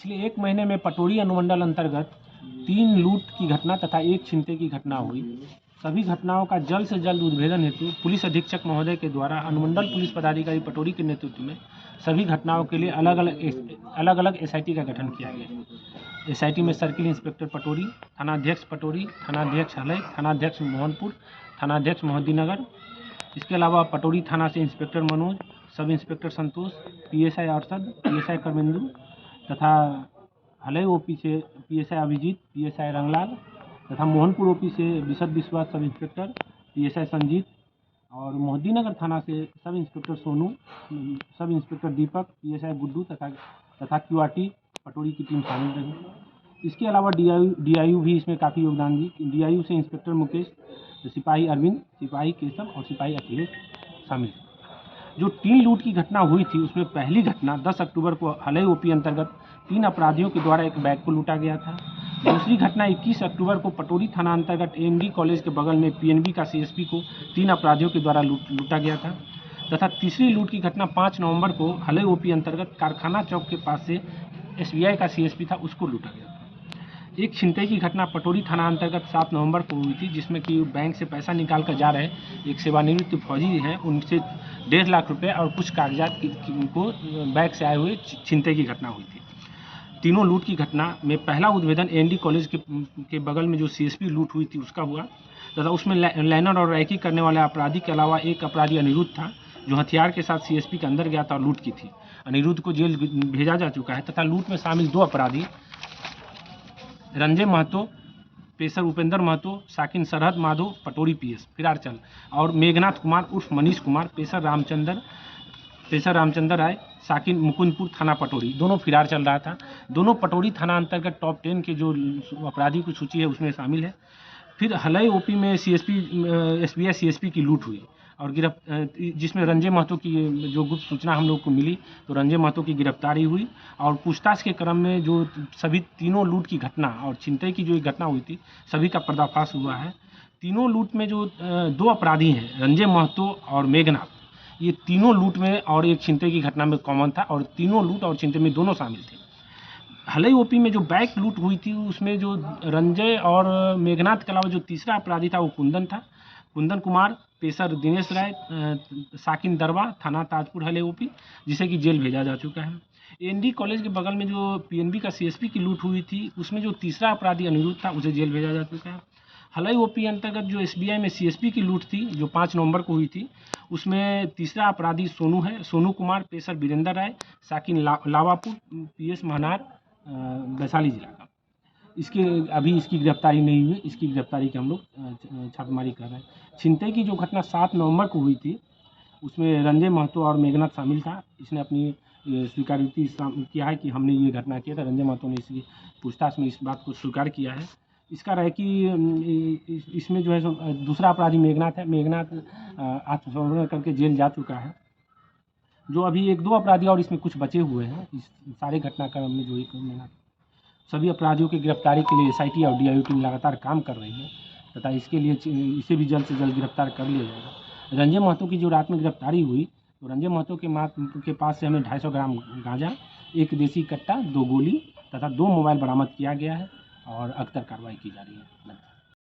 पिछले 1 महीने में पटोरी अनुमंडल अंतर्गत 3 लूट की घटना तथा 1 छिनते की घटना हुई। सभी घटनाओं का जल्द से जल्द उद्भेदन हेतु पुलिस अधीक्षक महोदय के द्वारा अनुमंडल पुलिस पदाधिकारी पटोरी के नेतृत्व में सभी घटनाओं के लिए अलग अलग एसआईटी का गठन किया गया। एसआईटी में सर्किल इंस्पेक्टर पटोरी, थानाध्यक्ष पटोरी, थानाध्यक्ष हलई, थानाध्यक्ष मोहनपुर, थानाध्यक्ष मोहद्दीनगर। इसके अलावा पटोरी थाना से इंस्पेक्टर मनोज, सब इंस्पेक्टर संतोष, पीएसआई अरशद, पीएसआई करमेंदु तथा हलई ओपी से पीएसआई अभिजीत, पीएसआई रंगलाल तथा मोहनपुर ओपी से विशद विश्वास सब इंस्पेक्टर, पीएसआई संजीत और मोहद्दीनगर थाना से sub inspector Sonu, sub inspector दीपक, पीएसआई गुड्डू तथा क्यूआरटी पटोरी की टीम शामिल रही। इसके अलावा डीआईयू भी इसमें काफ़ी योगदान दी। डीआईयू से इंस्पेक्टर मुकेश, सिपाही अरविंद, सिपाही केशव और सिपाही अखिलेश शामिल। जो 3 लूट की घटना हुई थी उसमें पहली घटना 10 अक्टूबर को हलई ओपी अंतर्गत 3 अपराधियों के द्वारा एक बैग को लूटा गया था। दूसरी घटना 21 अक्टूबर को पटोरी थाना अंतर्गत एएमडी कॉलेज के बगल में पीएनबी का सीएसपी को 3 अपराधियों के द्वारा लूटा गया था। तथा तीसरी लूट की घटना 5 नवंबर को हलई ओपी अंतर्गत कारखाना चौक के पास से एसबीआई का सीएसपी था, उसको लूटा गया था। एक छिनतई की घटना पटोरी थाना अंतर्गत 7 नवंबर को हुई थी, जिसमें कि बैंक से पैसा निकाल कर जा रहे एक सेवानिवृत्त फौजी हैं, उनसे 1.5 लाख रुपये और कुछ कागजात को बैग से आए हुए छिनतई की घटना हुई थी। तीनों लूट की घटना में पहला उद्भेदन एएनडी कॉलेज के बगल में जो सीएसपी लूट हुई थी उसका हुआ तथा उसमें लाइनर और रैकी करने वाले अपराधी के अलावा एक अपराधी अनिरुद्ध था, जो हथियार के साथ सीएसपी के अंदर गया था और लूट की थी। अनिरुद्ध को जेल भेजा जा चुका है तथा लूट में शामिल 2 अपराधी रंजय महतो, पेशर उपेंद्र महतो, साकिन सरहद माधो, पटोरी पीएस फिरार चल और मेघनाथ कुमार उर्फ मनीष कुमार, पेशर रामचंद्र राय, साकिन मुकुंदपुर थाना पटोरी, दोनों फिरार चल रहा था। दोनों पटोरी थाना अंतर्गत टॉप 10 के जो अपराधी की सूची है उसमें शामिल है। फिर हलई ओपी में एसबीआई सीएसपी की लूट हुई और जिसमें रंजय महतो की जो गुप्त सूचना हम लोग को मिली तो रंजय महतो की गिरफ्तारी हुई और पूछताछ के क्रम में जो सभी तीनों लूट की घटना और छिनतई की जो एक घटना हुई थी सभी का पर्दाफाश हुआ है। तीनों लूट में जो 2 अपराधी हैं रंजय महतो और मेघनाथ, ये तीनों लूट में और एक छिनतई की घटना में कॉमन था और तीनों लूट और छिनतई में दोनों शामिल थे। हलई ओपी में जो बैग लूट हुई थी उसमें जो रंजय और मेघनाथ के अलावा जो तीसरा अपराधी था वो कुंदन कुमार, पेशर दिनेश राय, साकिन दरबा, थाना ताजपुर हलई ओपी, जिसे कि जेल भेजा जा चुका है। एएनडी कॉलेज के बगल में जो पीएनबी का सीएसपी की लूट हुई थी उसमें जो तीसरा अपराधी अनिरुद्ध था उसे जेल भेजा जा चुका है। हलई ओपी अंतर्गत जो एसबीआई में सीएसपी की लूट थी जो 5 नवंबर को हुई थी उसमें तीसरा अपराधी सोनू है, सोनू कुमार, पेशर वीरेंद्र राय, साकिन लावापुर, पीएस महनार, वैशाली जिला का। अभी इसकी गिरफ्तारी नहीं हुई, इसकी गिरफ्तारी की हम लोग छापेमारी कर रहे हैं। छिनतई की जो घटना 7 नवंबर को हुई थी उसमें रंजय महतो और मेघनाथ शामिल था। इसने अपनी स्वीकारोक्ति किया है कि हमने ये घटना किया था। रंजय महतो ने इसकी पूछताछ में इस बात को स्वीकार किया है। इसका रहे कि इसमें जो है दूसरा अपराधी मेघनाथ है। मेघनाथ आत्मसमर्पण करके जेल जा चुका है। जो अभी 1-2 अपराधी और इसमें कुछ बचे हुए हैं इस सारे घटनाक्रम में जो एक मेघनाथ, सभी अपराधियों की गिरफ्तारी के लिए एसआईटी और डीआईयू टीम लगातार काम कर रही है तथा इसके लिए इसे भी जल्द से जल्द गिरफ्तार कर लिया जाएगा। रंजय महतो की जो रात में गिरफ्तारी हुई तो रंजय महतो के पास से हमें 250 ग्राम गांजा, 1 देसी कट्टा, 2 गोली तथा 2 मोबाइल बरामद किया गया है और अख्तर कार्रवाई की जा रही है।